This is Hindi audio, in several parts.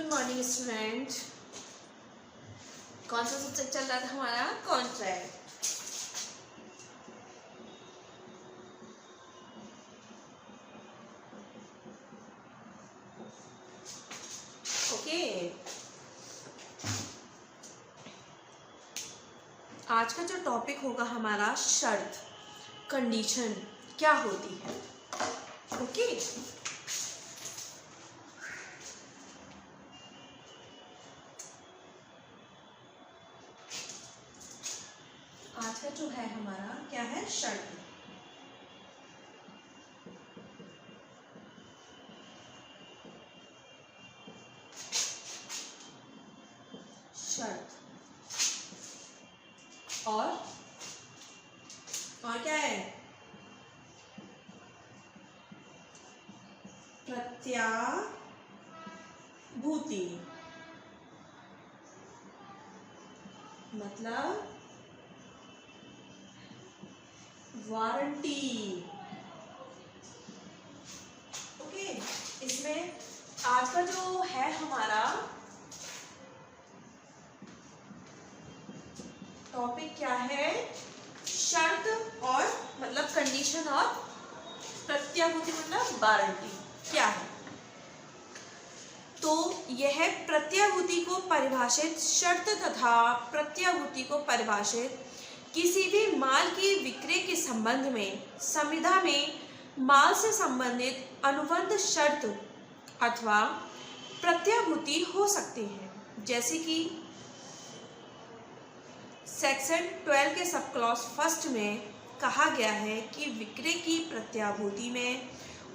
Good morning student. कौन सा सब्जेक्ट चल रहा था हमारा? कॉन्ट्रैक्ट। ओके, आज का जो टॉपिक होगा हमारा शर्त, कंडीशन क्या होती है। ओके, आज का जो है हमारा क्या है? शर्त। शर्त और क्या है? प्रत्याभूति, मतलब वारंटी। ओके, इसमें आज का जो है हमारा टॉपिक क्या है? शर्त और मतलब कंडीशन और प्रत्याभूति मतलब वारंटी क्या है। तो यह प्रत्याभूति को परिभाषित, शर्त तथा प्रत्याभूति को परिभाषित किसी भी माल की विक्रय के संबंध में संविदा में माल से संबंधित अनुबंध शर्त अथवा प्रत्याभूति हो सकते हैं। जैसे कि सेक्शन 12 के सब क्लॉज फर्स्ट में कहा गया है कि विक्रय की प्रत्याभूति में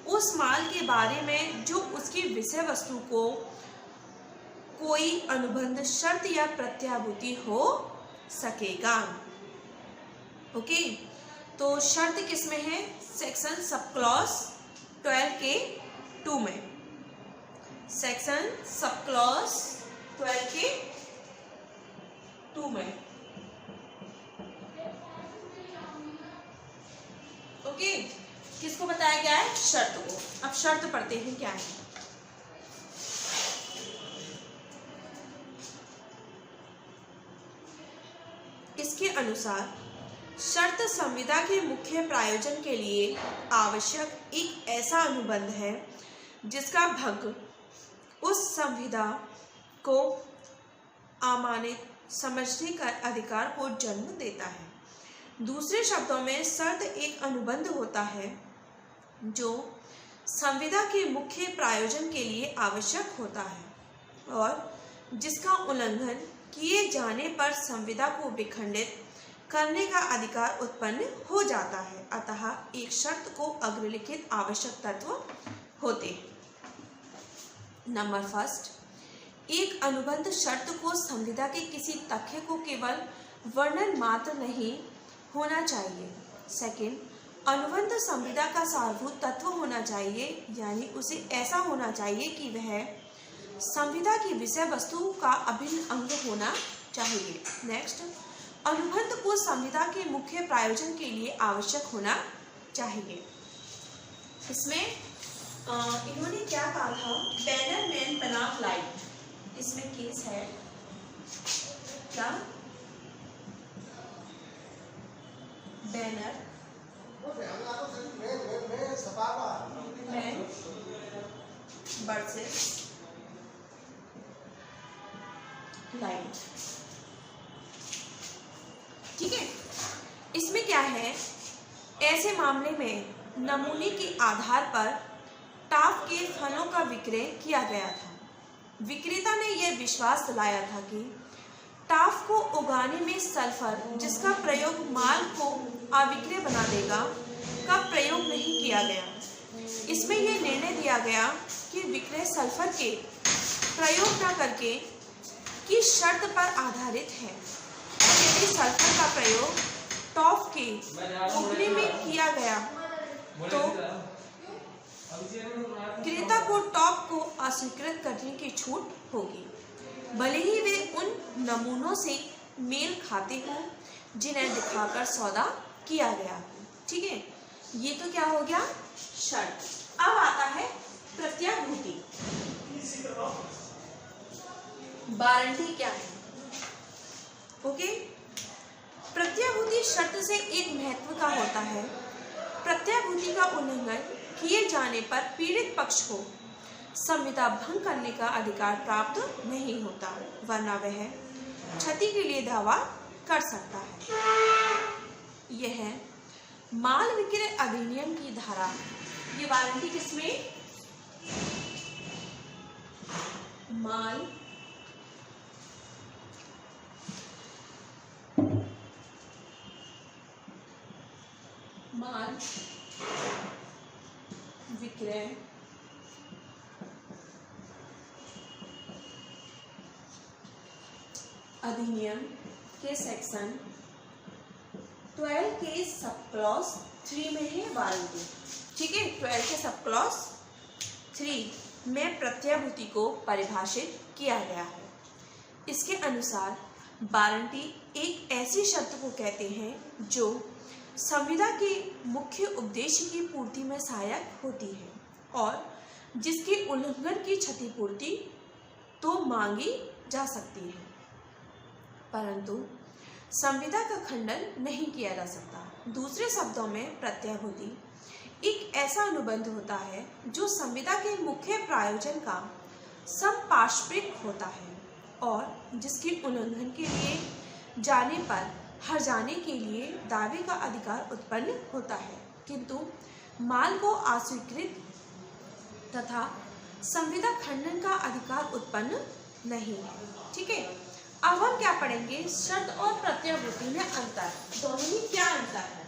उस माल के बारे में जो उसकी विषय वस्तु को कोई अनुबंध शर्त या प्रत्याभूति हो सकेगा। ओके, तो शर्त किस में है? सेक्शन सब क्लॉज 12 के 2 में। सेक्शन सब क्लॉज 12 के 2 में। ओके, किसको बताया गया है? शर्त को। अब शर्त पढ़ते हैं क्या है। इसके अनुसार शर्त संविदा के मुख्य प्रायोजन के लिए आवश्यक एक ऐसा अनुबंध है जिसका भंग उस संविदा को अमान्य समझने का अधिकार को जन्म देता है। दूसरे शब्दों में शर्त एक अनुबंध होता है जो संविदा के मुख्य प्रायोजन के लिए आवश्यक होता है और जिसका उल्लंघन किए जाने पर संविदा को विखंडित करने का अधिकार उत्पन्न हो जाता है। अतः एक शर्त को अग्रलिखित आवश्यक तत्व होते हैं। नंबर फर्स्ट, एक अनुबंध शर्त को संविदा के किसी तथ्य को केवल वर्णन मात्र नहीं होना चाहिए। सेकंड, अनुबंध संविदा का सारभूत तत्व होना चाहिए, यानी उसे ऐसा होना चाहिए कि वह संविदा की विषय वस्तु का अभिन्न अंग होना चाहिए। नेक्स्ट, अनुबंध को संविदा के मुख्य प्रायोजन के लिए आवश्यक होना चाहिए। इसमें इन्होंने क्या कहा था? बैनरमैन बनाम लाइट। इसमें केस है क्या? Banner man versus light. ठीक है, इसमें क्या है? ऐसे मामले में नमूने के आधार पर टाफ के फलों का विक्रय किया गया था। विक्रेता ने यह विश्वास दिलाया था कि टाफ को उगाने में सल्फर, जिसका प्रयोग माल को अविक्रय बना देगा, का प्रयोग नहीं किया गया। इसमें यह निर्णय दिया गया कि विक्रय सल्फर के प्रयोग न करके की शर्त पर आधारित है। यदि सल्फर का प्रयोग टॉफ के उगने में किया गया तो क्रेता को टॉप को अस्वीकृत करने की छूट होगी, भले ही वे उन नमूनों से मेल खाते हों जिन्हें दिखाकर सौदा किया गया। ठीक है, ये तो क्या हो गया? शर्त। अब आता है प्रत्याभूति। वारंटी क्या है? ओके, प्रत्याभूति शर्त से एक महत्व का होता है। प्रत्याभूति का उल्लंघन किए जाने पर पीड़ित पक्ष को संविदा भंग करने का अधिकार प्राप्त नहीं होता, वरना वह क्षति के लिए दावा कर सकता है। यह माल विक्रय अधिनियम की धारा, ये वारंटी किसमें? माल विक्रय अधिनियम के सेक्शन 12 के सब क्लॉज 3 में है वारंटी। ठीक है, 12 के सब क्लॉज 3 में प्रत्याभूति को परिभाषित किया गया है। इसके अनुसार वारंटी एक ऐसी शर्त को कहते हैं जो संविदा के मुख्य उद्देश्य की पूर्ति में सहायक होती है और जिसके उल्लंघन की क्षतिपूर्ति तो मांगी जा सकती है, परंतु संविदा का खंडन नहीं किया जा सकता। दूसरे शब्दों में प्रत्याभूति एक ऐसा अनुबंध होता है जो संविदा के मुख्य प्रायोजन का समपार्श्विक होता है और जिसके उल्लंघन के लिए जाने पर हर्जाने के लिए दावे का अधिकार उत्पन्न होता है, किंतु माल को अस्वीकृत तथा संविदा खंडन का अधिकार उत्पन्न नहीं है। ठीक है, अब हम क्या पढ़ेंगे? शर्त और प्रत्याभूति में अंतर, दोनों में क्या अंतर है?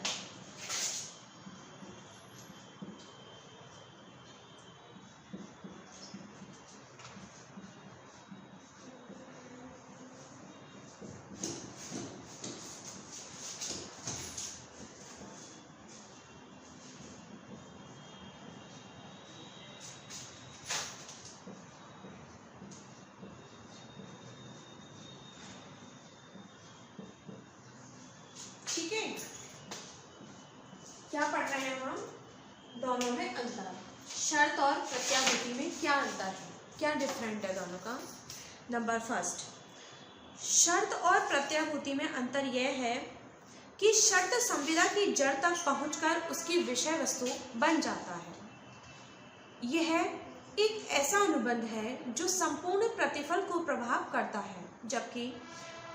ठीक है, क्या पढ़ रहे हैं हम? दोनों में अंतर, शर्त और प्रत्याभूति में क्या अंतर है, क्या डिफरेंट है दोनों का? नंबर फर्स्ट, शर्त और प्रत्याभूति में अंतर यह है कि शर्त संविदा की जड़ तक पहुंचकर उसकी विषय वस्तु बन जाता है। यह एक ऐसा अनुबंध है जो संपूर्ण प्रतिफल को प्रभाव करता है, जबकि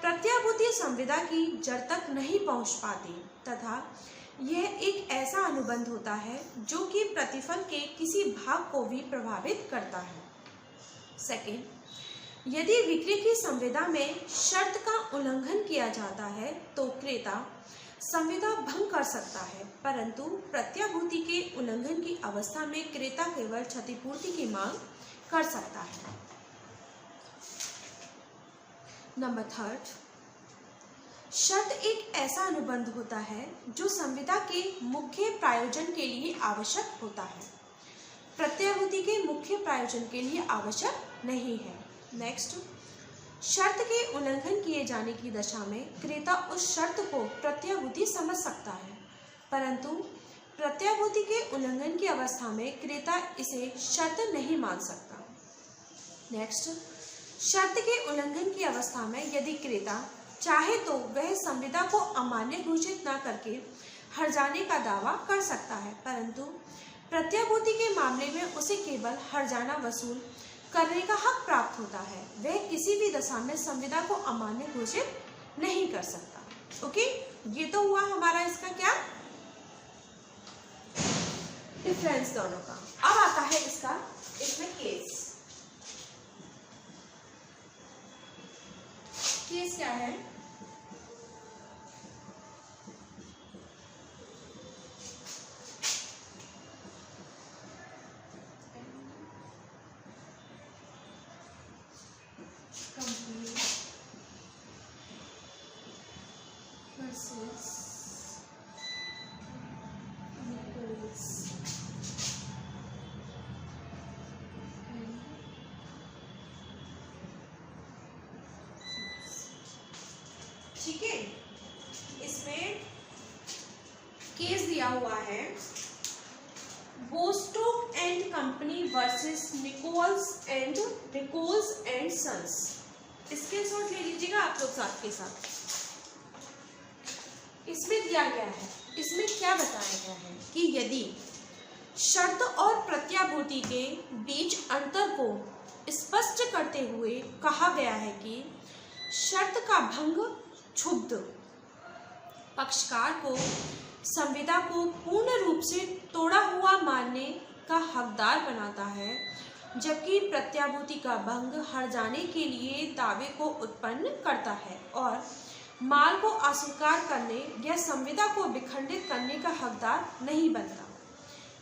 प्रत्याभूति संविदा की जड़ तक नहीं पहुंच पाती तथा यह एक ऐसा अनुबंध होता है जो कि प्रतिफल के किसी भाग को भी प्रभावित करता है। सेकंड, यदि विक्रय की संविदा में शर्त का उल्लंघन किया जाता है तो क्रेता संविदा भंग कर सकता है, परंतु प्रत्याभूति के उल्लंघन की अवस्था में क्रेता केवल क्षतिपूर्ति की मांग कर सकता है। नंबर थर्ड, शर्त एक ऐसा अनुबंध होता है जो संविदा के मुख्य प्रायोजन के लिए आवश्यक होता है, प्रत्याभूति के मुख्य प्रायोजन के लिए आवश्यक नहीं है। नेक्स्ट, शर्त के उल्लंघन किए जाने की दशा में क्रेता उस शर्त को प्रत्याभूति समझ सकता है, परंतु प्रत्याभूति के उल्लंघन की अवस्था में क्रेता इसे शर्त नहीं मान सकता। नेक्स्ट, शर्त के उल्लंघन की अवस्था में यदि क्रेता चाहे तो वह संविदा को अमान्य घोषित न करके हर्जाने का दावा कर सकता है, परंतु प्रत्याभूति के मामले में उसे केवल हर्जाना वसूल करने का हक प्राप्त होता है। वह किसी भी दशा में संविदा को अमान्य घोषित नहीं कर सकता। ओके, ये तो हुआ हमारा इसका क्या डिफरेंस दोनों का। अब आता है इसका इसमें केस क्या है? कंपनी वर्सेस ठीक है, इसमें केस दिया हुआ है Bostock and company versus Nichols and sons. Screenshot ले लीजिएगा आप लोग साथ के साथ। इसमें दिया गया है, इसमें क्या बताया गया है कि यदि शर्त और प्रत्याभूति के बीच अंतर को स्पष्ट करते हुए कहा गया है कि शर्त का भंग क्षुब्ध पक्षकार को संविदा को पूर्ण रूप से तोड़ा हुआ मानने का हकदार बनाता है, जबकि प्रत्याभूति का भंग हर्जाने के लिए दावे को उत्पन्न करता है और माल को अस्वीकार करने या संविदा को विखंडित करने का हकदार नहीं बनता।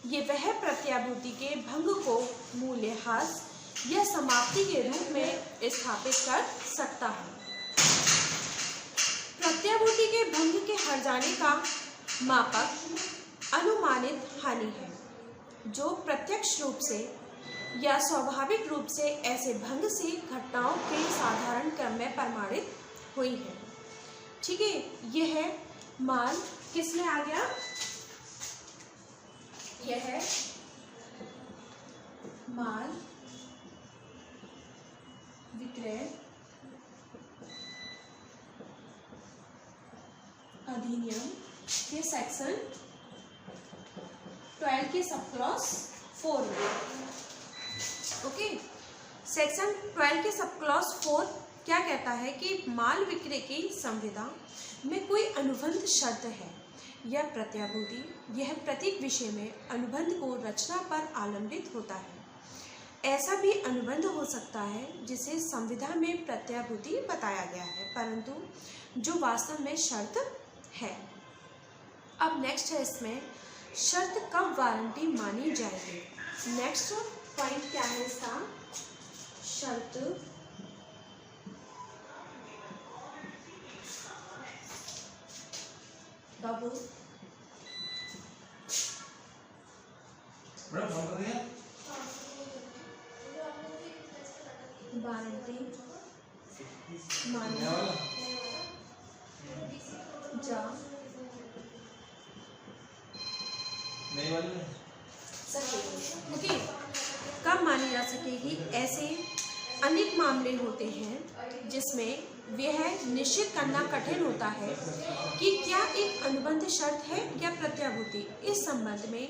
ये वह प्रत्याभूति के भंग को मूल्यह्रास या समाप्ति के रूप में स्थापित कर सकता है। प्रत्याभूति के भंग के हर्जाने का मापक अनुमानित हानि है, जो प्रत्यक्ष रूप से या स्वाभाविक रूप से ऐसे भंग से घटनाओं के साधारण क्रम में प्रमाणित हुई है। ठीक है, यह है माल किसमें आ गया, यह है माल विक्रय अधिनियम के सेक्शन 12 के सब क्लॉज 4 में। ओके, सेक्शन 12 के सब क्लॉज 4 क्या कहता है कि माल विक्रय की संविदा में कोई अनुबंध शर्त है या प्रत्याभूति, यह प्रत्येक विषय में अनुबंध को रचना पर आलंबित होता है। ऐसा भी अनुबंध हो सकता है जिसे संविदा में प्रत्याभूति बताया गया है, परंतु जो वास्तव में शर्त है। अब नेक्स्ट है इसमें शर्त कब वारंटी मानी जाएगी। नेक्स्ट पॉइंट क्या है इसका, शर्त कब वारंटी मानी जा सकेगी। ओके, कब मानी जा सकेगी, ऐसे अनेक मामले होते हैं जिसमें यह निश्चित करना कठिन होता है कि क्या एक अनुबंध शर्त है या प्रत्याभूति। इस संबंध में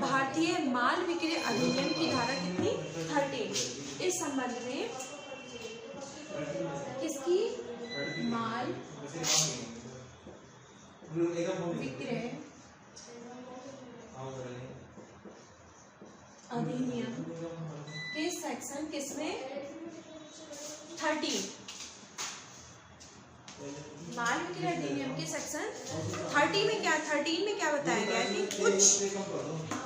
भारतीय माल विक्रय अधिनियम की धारा कितनी 13, इस संबंध में किसकी, माल विक्रय अधिनियम के सेक्शन किसमें 13, माल विक्रय अधिनियम के सेक्शन 13 में क्या बताया गया है कि कुछ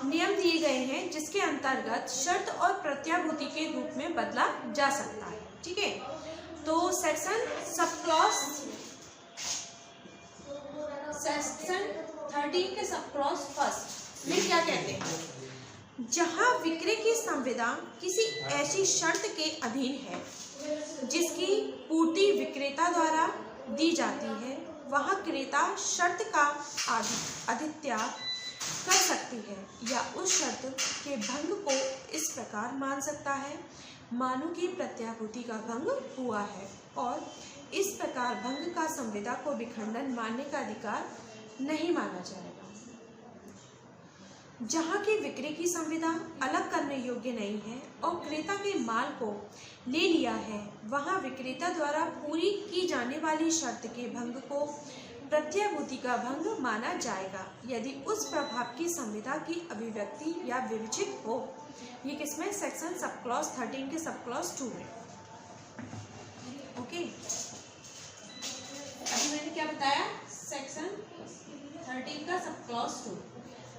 नियम दिए गए हैं जिसके अंतर्गत शर्त और प्रत्याभूति के रूप में बदला जा सकता है। ठीक है, तो सेक्शन 13 के सब क्लॉज 1 में क्या कहते हैं, जहां विक्रय की संविदा किसी ऐसी शर्त के अधीन है जिसकी पूर्ति विक्रेता द्वारा दी जाती है, वहां क्रेता शर्त का अधित्याग कर सकती है या उस शर्त के भंग को इस प्रकार मान सकता है, मानो कि प्रत्याभूति का भंग हुआ है, और इस प्रकार भंग का संविदा को विखंडन मानने का अधिकार नहीं माना जाएगा। जहाँ की विक्रय की संविदा अलग करने योग्य नहीं है और क्रेता के माल को ले लिया है, वहाँ विक्रेता द्वारा पूरी की जाने वाली शर्त के भंग को प्रत्याभूति का भंग माना जाएगा यदि उस प्रभाव की संविदा की अभिव्यक्ति या विवेचित हो। ये किसमें, सेक्शन सब क्लॉज 13 के सब क्लॉज 2 में। ओके, अभी मैंने क्या बताया, सेक्शन 13 का सब क्लॉज 2।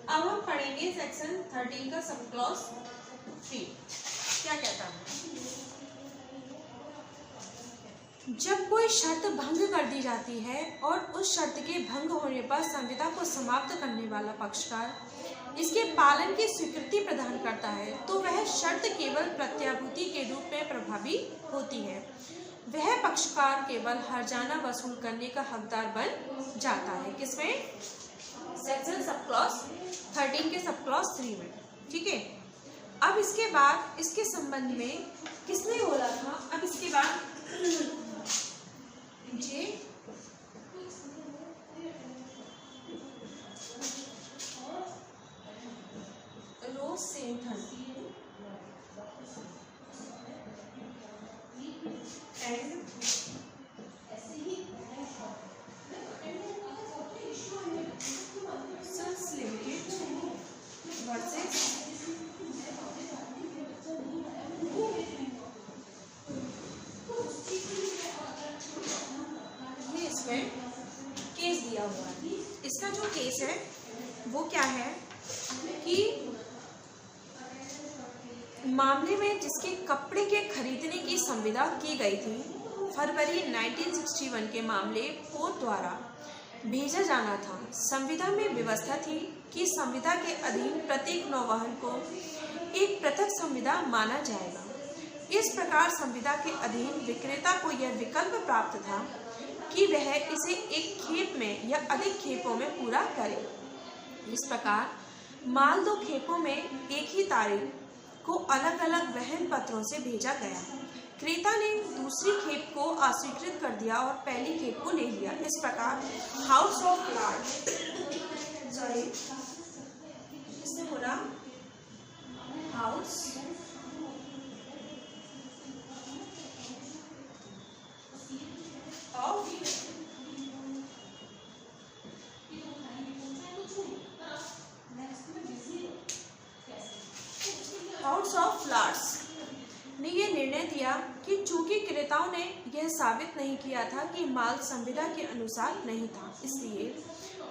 अब हम पढ़ेंगे सेक्शन 13 का सब क्लॉज 3 क्या कहता है। जब कोई शर्त भंग कर दी जाती है और उस शर्त के भंग होने पर संविदा को समाप्त करने वाला पक्षकार इसके पालन की स्वीकृति प्रदान करता है, तो वह शर्त केवल प्रत्याभूति के रूप में प्रभावी होती है। वह पक्षकार केवल हर्जाना वसूल करने का हकदार बन जाता है। किसमें, सेक्शन सब क्लॉज 13 के सब क्लॉज 3 में। ठीक है, अब इसके बाद इसके संबंध में किसने बोला था, अब इसके बाद J Rosenthal and sons limited versus ये इसमें केस दिया हुआ है। इसका जो केस है वो क्या है कि मामले में जिसके कपड़े के खरीदने की संविदा की गई थी, फरवरी 1961 के मामले कोर्ट द्वारा भेजा जाना था। संविदा में व्यवस्था थी कि संविदा के अधीन प्रत्येक नौवहन को एक पृथक संविदा माना जाएगा। इस प्रकार संविदा के अधीन विक्रेता को यह विकल्प प्राप्त था कि वह इसे एक खेप में या अधिक खेपों में पूरा करे। इस प्रकार माल 2 खेपों में एक ही तारीख को अलग अलग वहन पत्रों से भेजा गया। क्रेता ने दूसरी खेप को अस्वीकृत कर दिया और पहली खेप को ले लिया। इस प्रकार हाउस ऑफ इसने बोला हाउस ऑफ लॉर्ड्स ने यह निर्णय दिया कि चूंकि क्रेताओं ने यह साबित नहीं किया था कि माल संविदा के अनुसार नहीं था, इसलिए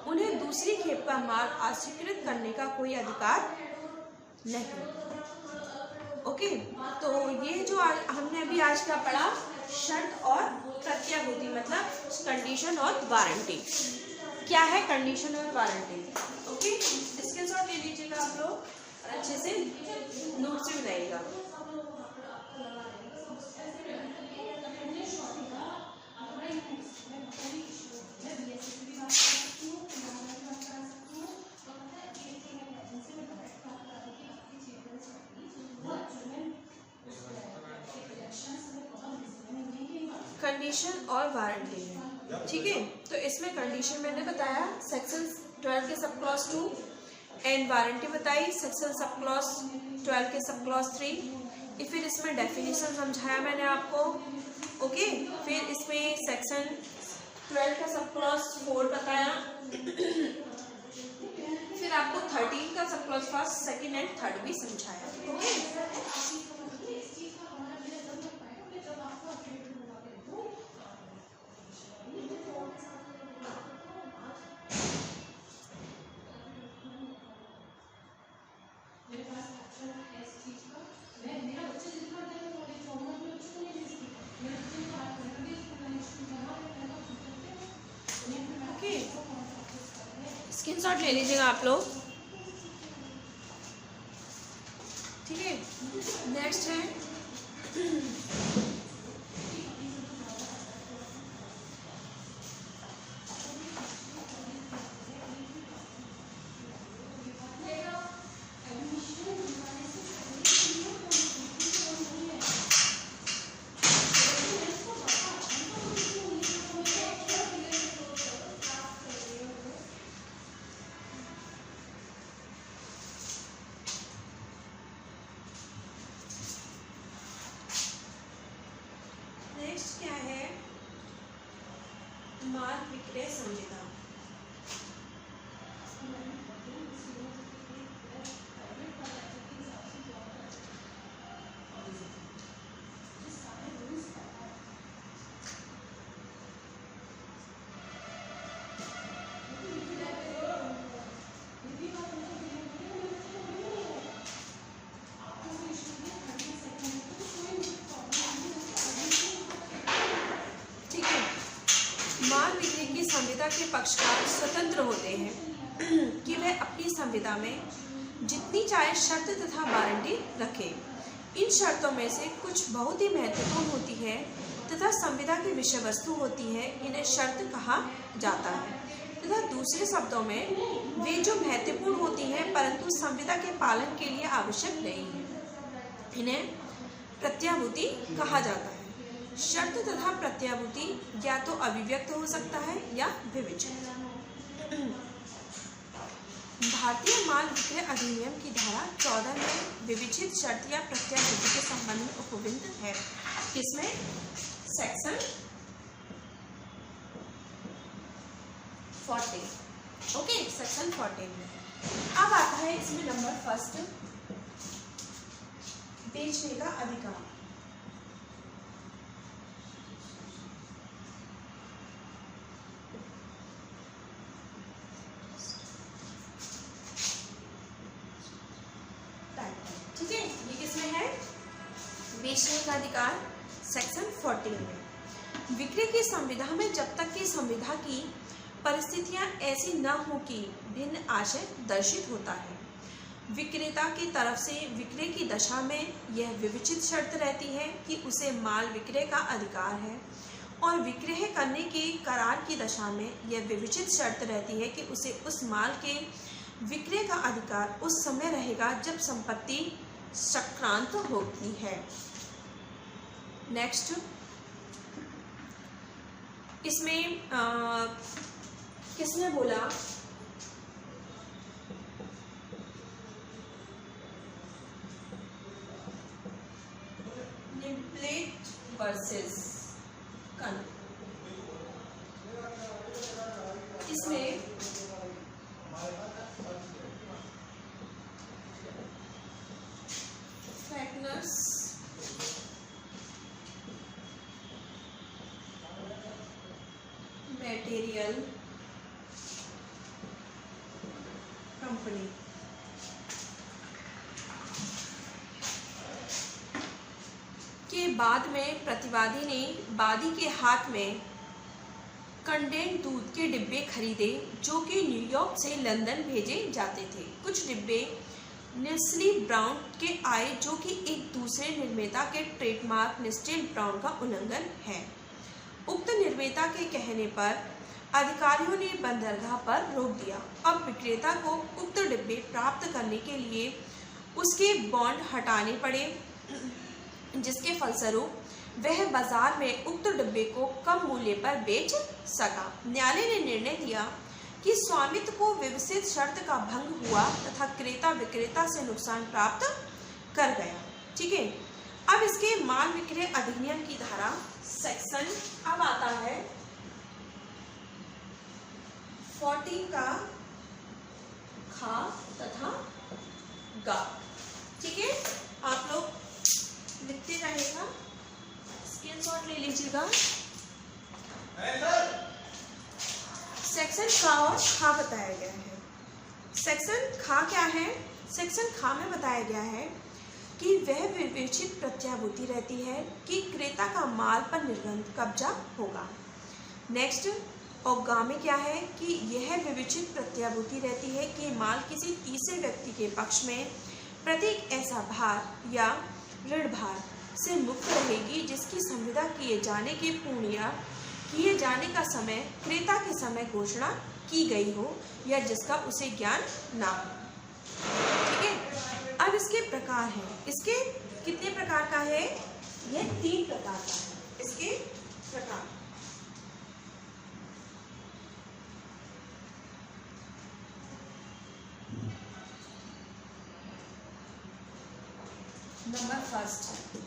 उन्हें दूसरी खेप का माल अस्वीकृत करने का कोई अधिकार नहीं। ओके, तो ये जो हमने अभी आज का पढ़ा, शर्त और प्रत्याभूति मतलब कंडीशन और वारंटी। क्या है कंडीशन और वारंटी? ओके, स्क्रीनशॉट ले लीजिएगा आप लोग और अच्छे से नोट से बनाइएगा। कंडीशन और वारंटी, ठीक है। तो इसमें कंडीशन मैंने बताया सेक्शन 12 के सब क्लॉज 2 एंड वारंटी बताई सेक्शन सब क्लॉज 12 के सब क्लॉज 3। फिर इसमें डेफिनेशन समझाया मैंने आपको। ओके, फिर इसमें सेक्शन 12 का सब क्लॉज 4 बताया। फिर आपको 13 का sub clause first, second and third भी समझाया। ओके, स्क्रीनशॉट ले लीजिएगा आप लोग, ठीक है। नेक्स्ट है क्या है माल विक्रय संविदा। माल बिक्री की संविदा के पक्षकार स्वतंत्र होते हैं कि वह अपनी संविदा में जितनी चाहे शर्त तथा वारंटी रखें। इन शर्तों में से कुछ बहुत ही महत्वपूर्ण होती है तथा संविदा की विषय वस्तु होती है, इन्हें शर्त कहा जाता है। तथा दूसरे शब्दों में वे जो महत्वपूर्ण होती हैं परंतु संविदा के पालन के लिए आवश्यक नहीं है, इन्हें प्रत्याभूति कहा जाता है। शर्त तथा प्रत्याभूति या तो अभिव्यक्त हो सकता है या विवेचित। भारतीय माल विक्रय अधिनियम की धारा 14 में विवेचित शर्त या प्रत्याभूति के संबंध में उपबिंद है। किसमें? सेक्शन 14। ओके, सेक्शन 14 में। अब आता है इसमें नंबर फर्स्ट, बेचने का अधिकार। ठीक है, ये किसमें है? बेचने का अधिकार सेक्शन 14 में। विक्रय की संविदा में जब तक कि संविदा की परिस्थितियां ऐसी न हो कि भिन्न आशय दर्शित होता है, विक्रेता की तरफ से विक्रय की दशा में यह विवेचित शर्त रहती है कि उसे माल विक्रय का अधिकार है, और विक्रय करने के करार की दशा में यह विवेचित शर्त रहती है कि उसे उस माल के विक्रय का अधिकार उस समय रहेगा जब संपत्ति सक्रांत होती है। नेक्स्ट, इसमें किसने बोला? निम्प्लेट वर्सेस कन। इसमें फैक्नर्स मटेरियल कंपनी के बाद में प्रतिवादी ने वादी के हाथ में कंडेंस्ड दूध के डिब्बे खरीदे जो कि न्यूयॉर्क से लंदन भेजे जाते थे। कुछ डिब्बे नेस्ले ब्राउन के आए जो कि एक दूसरे निर्माता के ट्रेडमार्क नेस्ले ब्राउन का उल्लंघन है। उक्त निर्माता के कहने पर अधिकारियों ने बंदरगाह पर रोक दिया। अब विक्रेता को उक्त डिब्बे प्राप्त करने के लिए उसके बॉन्ड हटाने पड़े, जिसके फलस्वरूप वह बाजार में उक्त डिब्बे को कम मूल्य पर बेच सका। न्यायालय ने निर्णय दिया कि स्वामित्व को विवशित शर्त का भंग हुआ तथा क्रेता विक्रेता से नुकसान प्राप्त कर गया। ठीक है, अब इसके माल विक्रय अधिनियम की धारा सेक्शन अब आता है 14 का खा तथा गा। ठीक है, आप लोग लिखते रहेगा, स्क्रीनशॉट ले लीजिएगा। सेक्शन खा और खा बताया गया है। सेक्शन खा क्या है? सेक्शन खा में बताया गया है कि वह विवेचित प्रत्याभूति रहती है कि क्रेता का माल पर निर्बंध कब्जा होगा। नेक्स्ट, और गा में क्या है कि यह विवेचित प्रत्याभूति रहती है कि माल किसी तीसरे व्यक्ति के पक्ष में प्रत्येक ऐसा भार या ऋण भार से मुक्त रहेगी जिसकी संविदा किए जाने के पूर्ण या किए जाने का समय क्रेता के समय घोषणा की गई हो या जिसका उसे ज्ञान ना हो। ठीक है, अब इसके प्रकार हैं। इसके कितने प्रकार का है? यह 3 प्रकार का है। इसके प्रकार नंबर फर्स्ट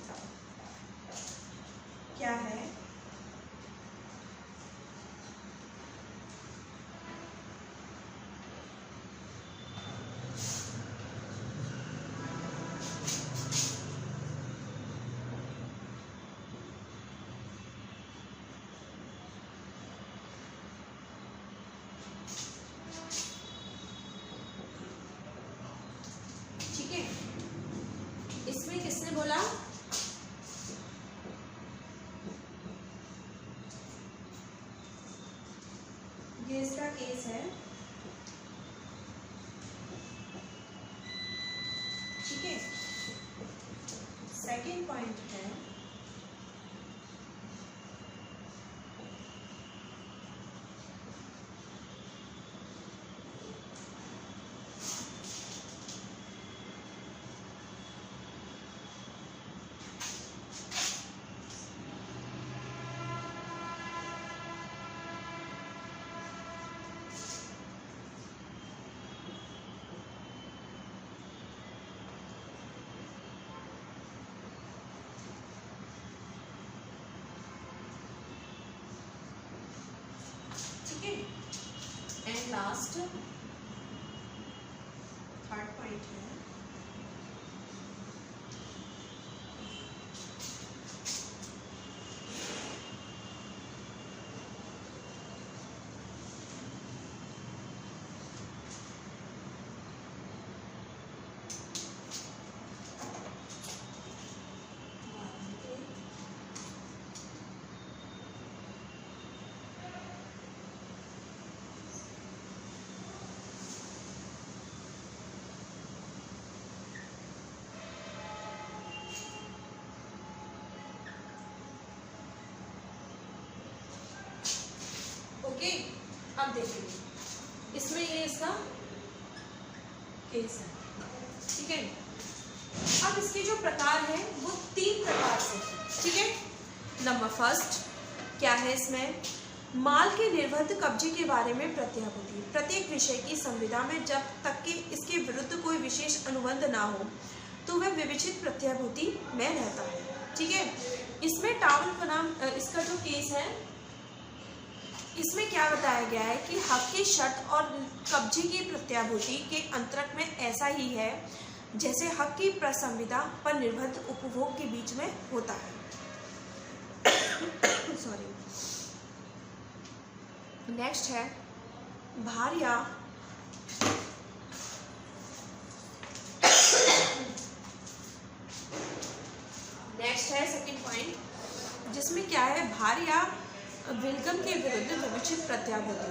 क्या है? किसने बोला? ये इसका केस है। ठीक है, सेकंड पॉइंट है अब देखेंगे इसमें ये इसका केस है, ठीक है। अब इसके जो प्रकार है वो 3 प्रकार से है, ठीक है। नंबर फर्स्ट क्या है इसमें, माल के निर्बंध कब्जे के बारे में प्रत्याभूति। प्रत्येक विषय की संविदा में जब तक कि इसके विरुद्ध कोई विशेष अनुबंध ना हो तो वह विवेचित प्रत्याभूति में रहता है, ठीक है। इसमें टाउन बनाम इसका जो केस है इसमें क्या बताया गया है कि हक की शर्त और कब्जे की प्रत्याभूति के अंतर्गत में ऐसा ही है जैसे हक की प्रसंविदा पर निर्बंध उपभोग के बीच में होता है। सॉरी। नेक्स्ट है भार या नेक्स्ट है सेकंड पॉइंट, जिसमें क्या है भार या विलगम के विरुद्ध विवेचित प्रत्याभूति।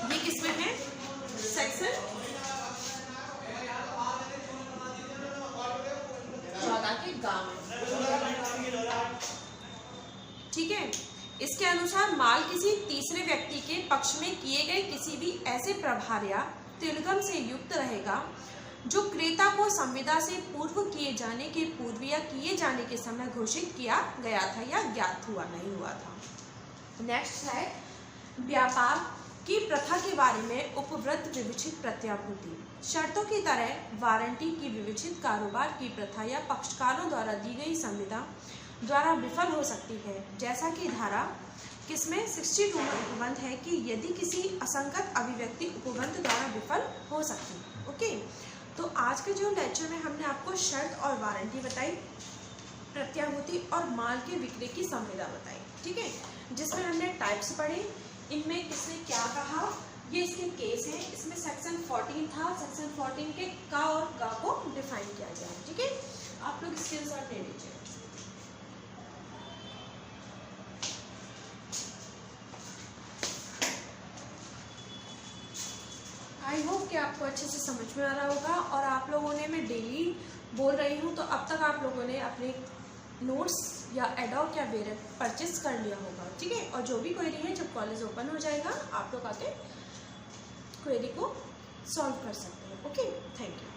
ये किसमें है, सेक्शन 14 के गांव, ठीक है। इसके अनुसार माल किसी तीसरे व्यक्ति के पक्ष में किए गए किसी भी ऐसे प्रभार या तिलगम से युक्त रहेगा जो क्रेता को संविदा से पूर्व किए जाने के पूर्व या किए जाने के समय घोषित किया गया था या ज्ञात हुआ नहीं हुआ था। नेक्स्ट है व्यापार की प्रथा के बारे में उपवृत्त विवेचित प्रत्याभूति। शर्तों की तरह वारंटी की विवेचित कारोबार की प्रथा या पक्षकारों द्वारा दी गई संविदा द्वारा विफल हो सकती है, जैसा कि धारा किसमें 62 में उपबंध है कि यदि किसी असंगत अभिव्यक्ति उपबंध द्वारा विफल हो सकती है। ओके, तो आज के जो लेक्चर में हमने आपको शर्त और वारंटी बताई, प्रत्याभूति और माल के विक्रय की संविदा बताई, ठीक है, जिसमें हमने टाइप्स पढ़े, इनमें किसने क्या कहा, ये इसके केस हैं। इसमें सेक्शन 14 था, सेक्शन 14 के का और गा को डिफाइन किया गया है, ठीक है। आप लोग इसके अनुसार ले लीजिए। आई होप कि आपको अच्छे से समझ में आ रहा होगा, और आप लोगों ने, मैं डेली बोल रही हूँ तो अब तक आप लोगों ने अपने नोट्स या एडॉक या वेरेट परचेस कर लिया होगा, ठीक है। और जो भी क्वेरी है जब कॉलेज ओपन हो जाएगा आप लोग आके क्वेरी को सॉल्व कर सकते हैं। Okay, thank you.